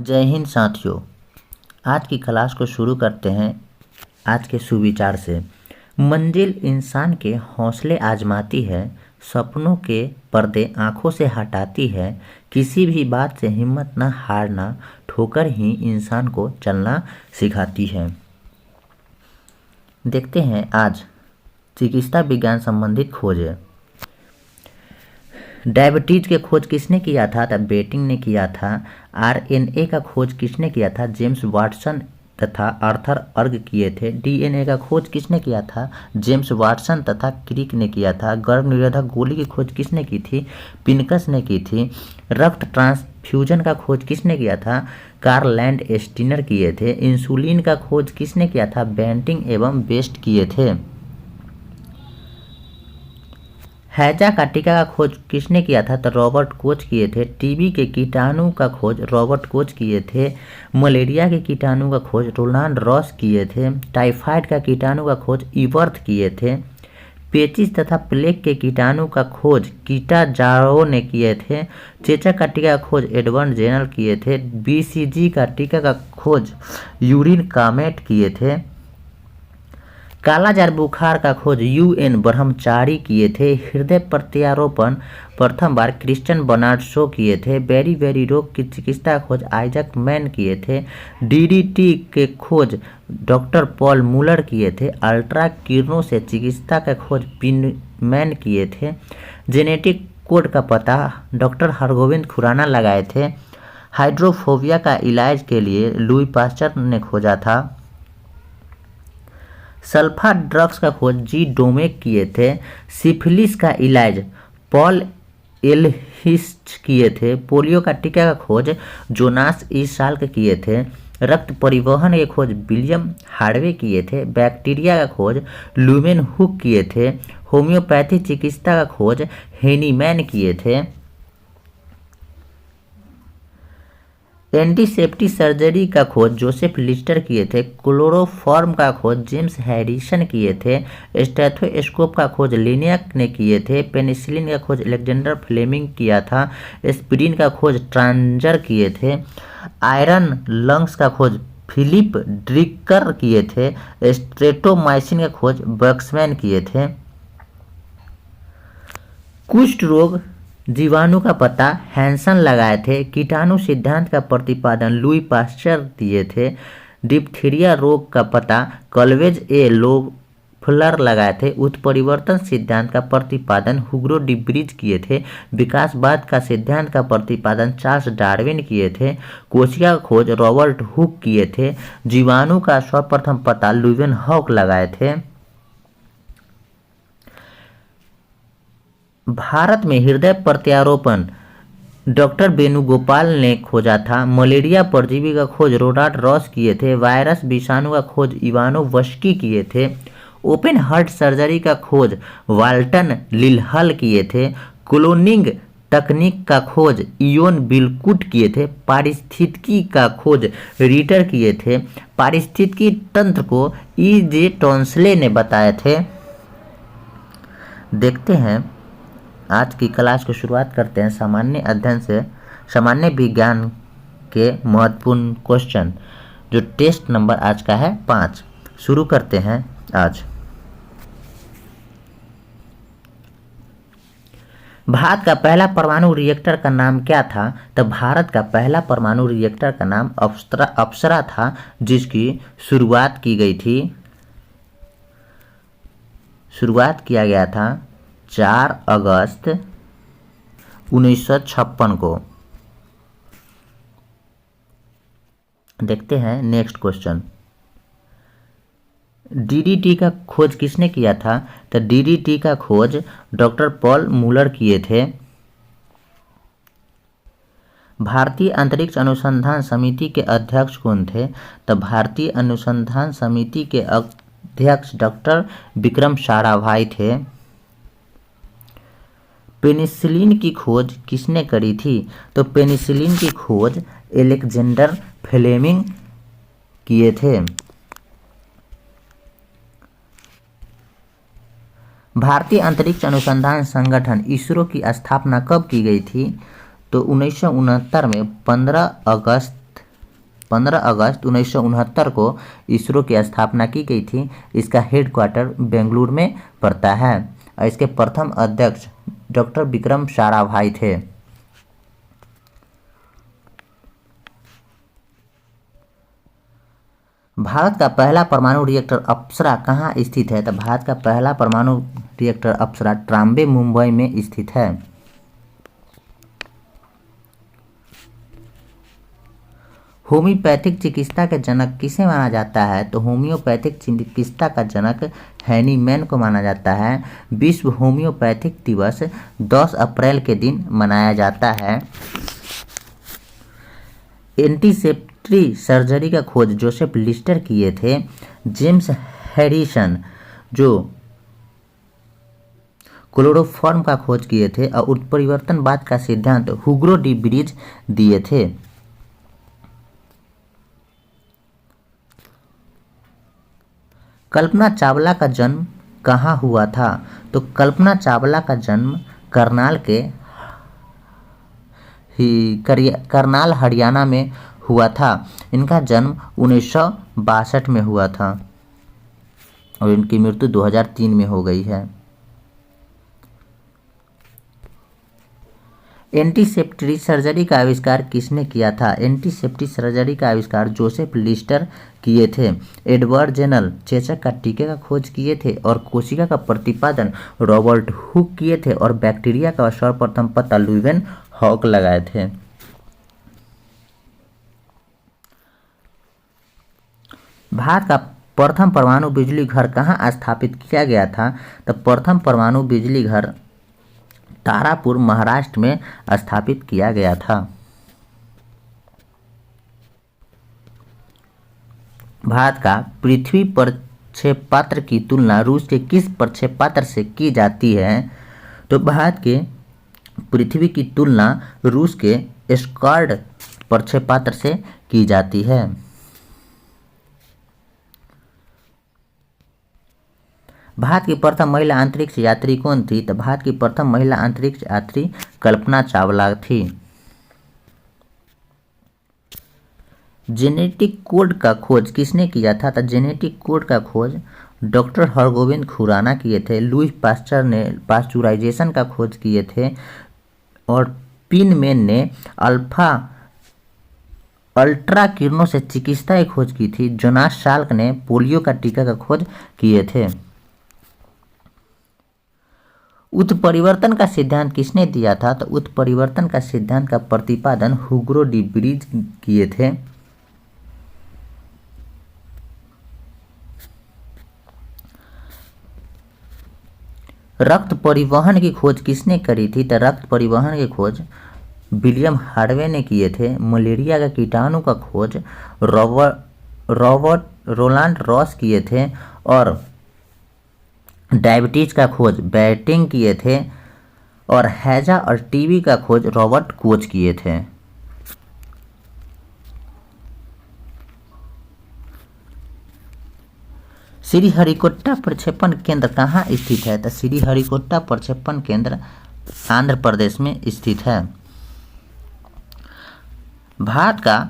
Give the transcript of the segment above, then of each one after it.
जय हिंद साथियों। आज की क्लास को शुरू करते हैं आज के सुविचार से। मंजिल इंसान के हौसले आजमाती है, सपनों के पर्दे आंखों से हटाती है। किसी भी बात से हिम्मत न हारना, ठोकर ही इंसान को चलना सिखाती है। देखते हैं आज चिकित्सा विज्ञान संबंधित खोजें। डायबिटीज के खोज किसने किया था? तब बेटिंग ने किया था। आरएनए का खोज किसने किया था? जेम्स वाटसन तथा आर्थर अर्ग किए थे। डीएनए का खोज किसने किया था? जेम्स वाटसन तथा क्रिक ने किया था। गर्भ निरोधक गोली की खोज किसने की थी? पिनकस ने की थी। रक्त ट्रांसफ्यूजन का खोज किसने किया था? कार्ल लैंड स्टीनर किए थे। इंसुलिन का खोज किसने किया था? बेंटिंग एवं बेस्ट किए थे। हैजा का टीका का खोज किसने किया था? तो रॉबर्ट कोच किए थे। टीबी के कीटाणु का खोज रॉबर्ट कोच किए थे। मलेरिया के कीटाणु का खोज रोनाल्ड रॉस किए थे। टाइफाइड का कीटाणु का खोज इवर्थ किए थे। पेचिस तथा प्लेग के कीटाणु का खोज कीटा जारो ने किए थे। चेचक का टीका का खोज एडवर्ड जेनर किए थे। बीसीजी का टीका का खोज यूरिन कामेट किए थे। कालाजार बुखार का खोज यूएन ब्रह्मचारी किए थे। हृदय प्रत्यारोपण प्रथम बार क्रिश्चियन बर्नार्ड शो किए थे। बेरी रोग की चिकित्सा खोज आइजक मैन किए थे। डीडीटी के खोज डॉक्टर पॉल मुलर किए थे। अल्ट्रा किरणों से चिकित्सा का खोज पिनमैन किए थे। जेनेटिक कोड का पता डॉक्टर हरगोविंद खुराना लगाए थे। हाइड्रोफोबिया का इलाज के लिए लुई पास्चर ने खोजा था। सल्फा ड्रग्स का खोज जी डोमेक किए थे। सिफिलिस का इलाज पॉल एलहिस्ट किए थे। पोलियो का टीका का खोज जोनास ईसाल्क किए थे। रक्त परिवहन के खोज विलियम हार्वे किए थे। बैक्टीरिया का खोज लुमेन हुक किए थे। होम्योपैथी चिकित्सा का खोज हेनीमैन किए थे। एंटीसेप्टिक सर्जरी का खोज जोसेफ लिस्टर किए थे। क्लोरोफॉर्म का खोज जेम्स हैरिसन किए थे। स्टेथोस्कोप का खोज लिनियक ने किए थे। पेनिसिलिन का खोज अलेक्जेंडर फ्लेमिंग किया था। एस्पिरिन का खोज ट्रांजर किए थे। आयरन लंग्स का खोज फिलिप ड्रिकर किए थे। स्ट्रेप्टोमाइसिन का खोज बक्समैन किए थे। कुष्ठ रोग जीवाणु का पता हैंसन लगाए थे। कीटाणु सिद्धांत का प्रतिपादन लुई पास्चर दिए थे। डिप्थीरिया रोग का पता कॉल्वेज ए लोफलर लगाए थे। उत्परिवर्तन सिद्धांत का प्रतिपादन हुगो डिब्रीज किए थे। विकासवाद का सिद्धांत का प्रतिपादन चार्ल्स डार्विन किए थे। कोशिका का खोज रॉबर्ट हुक किए थे। जीवाणु का सर्वप्रथम पता लुवेन हॉक लगाए थे। भारत में हृदय प्रत्यारोपण डॉक्टर वेणुगोपाल ने खोजा था। मलेरिया परजीवी का खोज रोनाल्ड रॉस किए थे। वायरस विषाणु का खोज इवानोवस्की किए थे। ओपन हार्ट सर्जरी का खोज वाल्टन लिलहल किए थे। क्लोनिंग तकनीक का खोज इयोन बिलकुट किए थे। पारिस्थितिकी का खोज रीटर किए थे। पारिस्थितिकी तंत्र को ई.जे. टॉन्सले ने बताए थे। देखते हैं आज की क्लास को शुरुआत करते हैं सामान्य अध्ययन से। सामान्य विज्ञान के महत्वपूर्ण क्वेश्चन जो टेस्ट नंबर आज का है 5 शुरू करते हैं आज। भारत का पहला परमाणु रिएक्टर का नाम क्या था? तो भारत का पहला परमाणु रिएक्टर का नाम अप्सरा था, जिसकी शुरुआत की गई थी। शुरुआत किया गया था 4 अगस्त 1956 को। देखते हैं नेक्स्ट क्वेश्चन। डीडीटी का खोज किसने किया था? तो डीडीटी का खोज डॉक्टर पॉल मुलर किए थे। भारतीय अंतरिक्ष अनुसंधान समिति के अध्यक्ष कौन थे? तो भारतीय अनुसंधान समिति के अध्यक्ष डॉक्टर विक्रम साराभाई थे। पेनिसिलिन की खोज किसने करी थी? तो पेनिसिलिन की खोज अलेक्जेंडर फ्लेमिंग किए थे। भारतीय अंतरिक्ष अनुसंधान संगठन इसरो की स्थापना कब की गई थी? तो 1969 में 15 अगस्त 15 अगस्त 1969 को इसरो की स्थापना की गई थी। इसका हेडक्वार्टर बेंगलुरु में पड़ता है और इसके प्रथम अध्यक्ष डॉक्टर विक्रम साराभाई थे। भारत का पहला परमाणु रिएक्टर अप्सरा कहाँ स्थित है? तो भारत का पहला परमाणु रिएक्टर अप्सरा ट्राम्बे मुंबई में स्थित है। होम्योपैथिक चिकित्सा के जनक किसे माना जाता है? तो होम्योपैथिक चिकित्सा का जनक हैनीमैन को माना जाता है। विश्व होम्योपैथिक दिवस 10 अप्रैल के दिन मनाया जाता है। एंटीसेप्टिक सर्जरी का खोज जोसेफ लिस्टर किए थे। जेम्स हैरिसन जो क्लोरोफॉर्म का खोज किए थे और उत्परिवर्तनवाद का सिद्धांत हुगो डी ब्रिज दिए थे। कल्पना चावला का जन्म कहाँ हुआ था? तो कल्पना चावला का जन्म करनाल हरियाणा में हुआ था। इनका जन्म 1962 में हुआ था और इनकी मृत्यु 2003 में हो गई है। एंटीसेप्टिक सर्जरी का आविष्कार किसने किया था? एंटीसेप्टिक सर्जरी का आविष्कार जोसेफ लिस्टर किए थे। एडवर्ड जेनर चेचक का टीके का खोज किए थे और कोशिका का प्रतिपादन रॉबर्ट हुक किए थे और बैक्टीरिया का सर्वप्रथम पता लुईवेन हॉक लगाए थे। भारत का प्रथम परमाणु बिजली घर कहाँ स्थापित किया गया था? तो प्रथम परमाणु बिजली घर तारापुर महाराष्ट्र में स्थापित किया गया था। भारत का पृथ्वी प्रक्षेपास्त्र की तुलना रूस के किस प्रक्षेपास्त्र से की जाती है? तो भारत के पृथ्वी की तुलना रूस के स्कॉर्ड प्रक्षेपास्त्र से की जाती है। भारत की प्रथम महिला अंतरिक्ष यात्री कौन थी? तो भारत की प्रथम महिला अंतरिक्ष यात्री कल्पना चावला थी। जेनेटिक कोड का खोज किसने किया था? तो जेनेटिक कोड का खोज डॉक्टर हरगोविंद खुराना किए थे। लुईस पास्चर ने पास्चुराइजेशन का खोज किए थे और पिनमैन ने अल्ट्रा किरणों से चिकित्सा की खोज की थी। जोनास साल्क ने पोलियो का टीका का खोज किए थे। उत्परिवर्तन का सिद्धांत किसने दिया था? तो उत्परिवर्तन का सिद्धांत का प्रतिपादन हुगो डी ब्रिज किए थे। रक्त परिवहन की खोज किसने करी थी? तो रक्त परिवहन की खोज विलियम हार्वे ने किए थे। मलेरिया का कीटाणु का खोज रॉबर्ट रोलांड रॉस किए थे और डायबिटीज का खोज बैटिंग किए थे और हैजा और टीबी का खोज रॉबर्ट कोच किए थे। श्रीहरिकोटा प्रक्षेपण केंद्र कहाँ स्थित है? तो श्रीहरिकोटा प्रक्षेपण केंद्र आंध्र प्रदेश में स्थित है। भारत का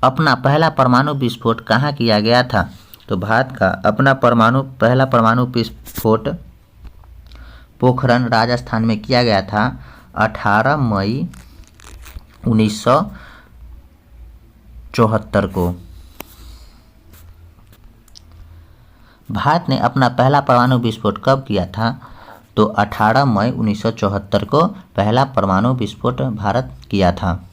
अपना पहला परमाणु विस्फोट कहाँ किया गया था? तो भारत का अपना पहला परमाणु विस्फोट पोखरण राजस्थान में किया गया था 18 मई 1974 को। भारत ने अपना पहला परमाणु विस्फोट कब किया था? तो 18 मई 1974 को पहला परमाणु विस्फोट भारत किया था।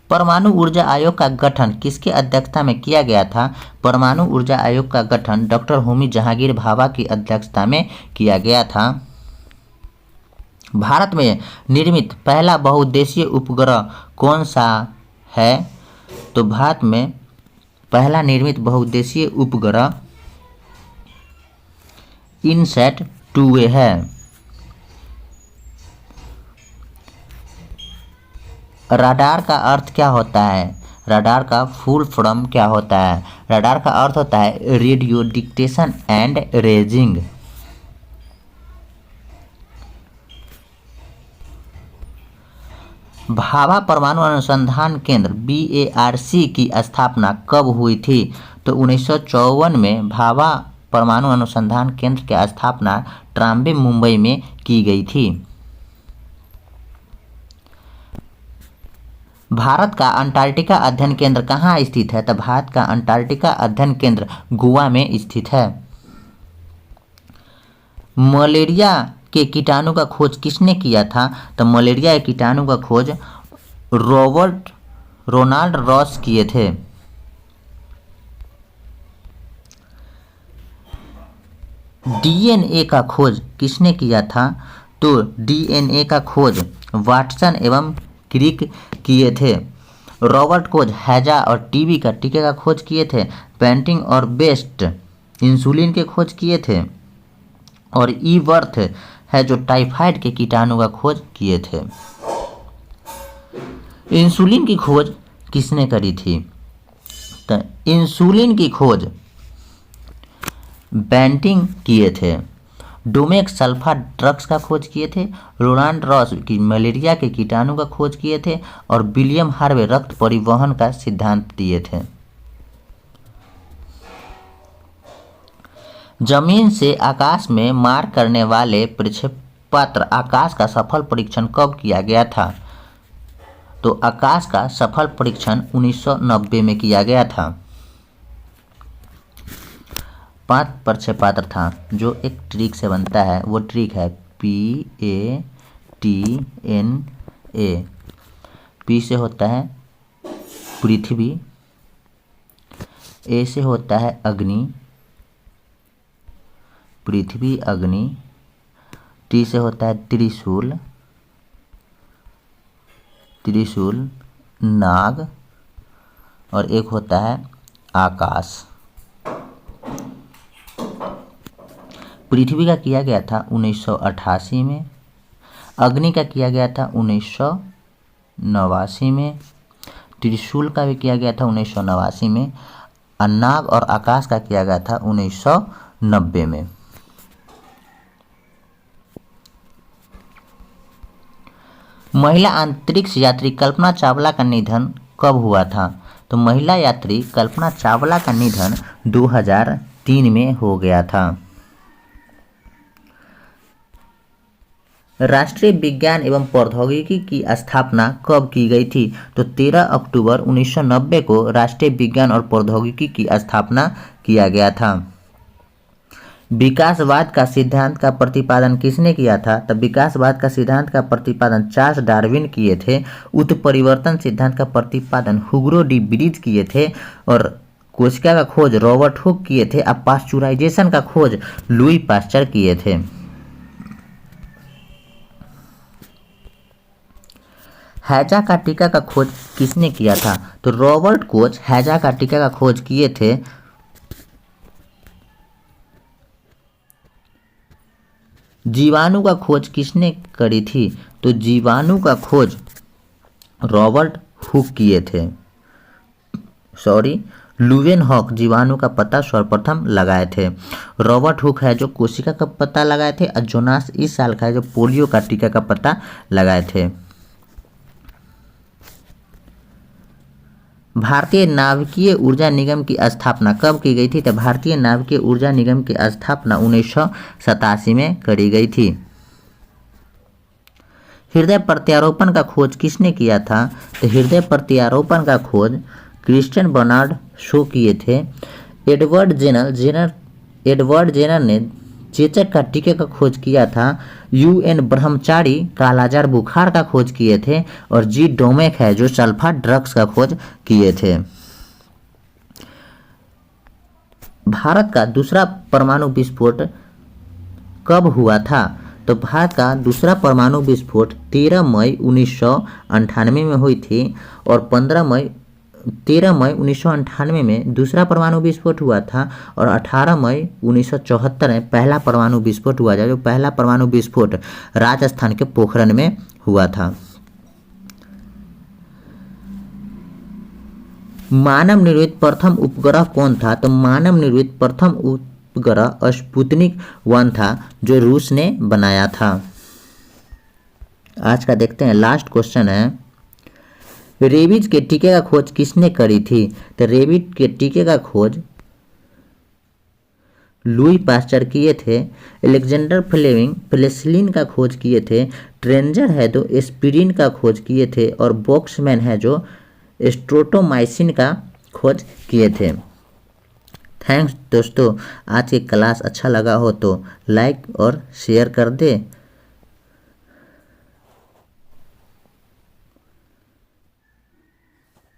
परमाणु ऊर्जा आयोग का गठन किसके अध्यक्षता में किया गया था? परमाणु ऊर्जा आयोग का गठन डॉक्टर होमी जहांगीर भाभा की अध्यक्षता में किया गया था। भारत में निर्मित पहला बहुउद्देशीय उपग्रह कौन सा है? तो भारत में पहला निर्मित बहुउद्देशीय उपग्रह इनसैट 2A है। रडार का अर्थ क्या होता है? रडार का फुल फॉर्म क्या होता है? रडार का अर्थ होता है radio detection and ranging. Bhabha परमाणु अनुसंधान केंद्र BARC की स्थापना कब हुई थी? तो 1954 में भाभा परमाणु अनुसंधान केंद्र की स्थापना ट्राम्बे मुंबई में की गई थी। भारत का अंटार्कटिका अध्ययन केंद्र कहाँ स्थित है? तो भारत का अंटार्कटिका अध्ययन केंद्र गोवा में स्थित है। मलेरिया के कीटाणु का खोज किसने किया था? तो मलेरिया के कीटाणु का खोज रोनाल्ड रॉस किए थे। DNA का खोज किसने किया था? तो DNA का खोज वाटसन एवं क्रिक किए थे। रॉबर्ट कोच हैजा और टीबी का टीके का खोज किए थे। पेंटिंग और बेस्ट इंसुलिन के खोज किए थे। और ईवर्थ है जो टाइफाइड के कीटाणु का खोज किए थे। इंसुलिन की खोज किसने करी थी? तो इंसुलिन की खोज बेंटिंग किए थे। डोमेक सल्फा ड्रग्स का खोज किए थे। रोनाल्ड रॉस की मलेरिया के कीटाणु का खोज किए थे। और विलियम हार्वे रक्त परिवहन का सिद्धांत दिए थे। जमीन से आकाश में मार करने वाले प्रक्षेपास्त्र आकाश का सफल परीक्षण कब किया गया था? तो आकाश का सफल परीक्षण 1990 में किया गया था। 5 प्रक्षेपास्त्र था जो एक ट्रिक से बनता है। वो ट्रिक है PATNA। P से होता है पृथ्वी, A से होता है अग्नि, पृथ्वी अग्नि, T से होता है त्रिशूल, त्रिशूल नाग, और एक होता है आकाश। पृथ्वी का किया गया था 1988 में, अग्नि का किया गया था 1989 में, त्रिशूल का भी किया गया था 1989 में, और नाग और आकाश का किया गया था 1990 में। महिला अंतरिक्ष यात्री कल्पना चावला का निधन कब हुआ था? तो महिला यात्री कल्पना चावला का निधन 2003 में हो गया था। राष्ट्रीय विज्ञान एवं प्रौद्योगिकी की स्थापना कब की गई थी? तो 13 अक्टूबर 1990 को राष्ट्रीय विज्ञान और प्रौद्योगिकी की स्थापना किया गया था। विकासवाद का सिद्धांत का प्रतिपादन किसने किया था? तो विकासवाद का सिद्धांत का प्रतिपादन चार्ल्स डार्विन किए थे। उत्परिवर्तन सिद्धांत का प्रतिपादन हुगो डी ब्रिज किए थे। और कोशिका का खोज रॉबर्ट हुक किए थे। और पास्चुराइजेशन का खोज लुई पास्चर किए थे। हैजा का टीका का खोज किसने किया था? तो रॉबर्ट कोच हैजा का टीका का खोज किए थे। जीवाणु का खोज किसने करी थी? तो जीवाणु का खोज रॉबर्ट हुक किए थे। लुवेनहॉक जीवाणु का पता सर्वप्रथम लगाए थे। रॉबर्ट हुक है जो कोशिका का पता लगाए थे। और जोनास इस साल का है जो पोलियो का टीका का पता लगाए थे। भारतीय नाभिकीय ऊर्जा निगम की स्थापना कब की गई थी? तो भारतीय नाभिकीय ऊर्जा निगम की स्थापना 1987 में करी गई थी। हृदय प्रत्यारोपण का खोज किसने किया था? तो हृदय प्रत्यारोपण का खोज क्रिस्टियन बर्नार्ड शो किए थे। एडवर्ड जेनर ने चेचक का टीके का खोज किया था। UN ब्रह्मचारी कालाजार बुखार का खोज किए थे। और जी डोमेक है जो सल्फा ड्रग्स का खोज किए थे। भारत का दूसरा परमाणु विस्फोट कब हुआ था? तो भारत का दूसरा परमाणु विस्फोट 13 मई 1998 में हुई थी। और 13 मई 1998 में दूसरा परमाणु विस्फोट हुआ था। और 18 मई 1974 में पहला परमाणु विस्फोट हुआ था। जो पहला परमाणु विस्फोट राजस्थान के पोखरण में हुआ था। मानव निर्मित प्रथम उपग्रह कौन था? तो मानव निर्मित प्रथम उपग्रह स्पुतनिक 1 था जो रूस ने बनाया था। आज का देखते हैं लास्ट क्वेश्चन है। रेबीज के टीके का खोज किसने करी थी? तो रेबीज के टीके का खोज लुई पास्चर किए थे। एलेक्जेंडर फ्लेमिंग पेनिसिलिन का खोज किए थे। ट्रेंजर है जो एस्पिरिन का खोज किए थे। और बोक्समैन है जो स्ट्रोटोमाइसिन का खोज किए थे। थैंक्स दोस्तों, आज की क्लास अच्छा लगा हो तो लाइक और शेयर कर दे।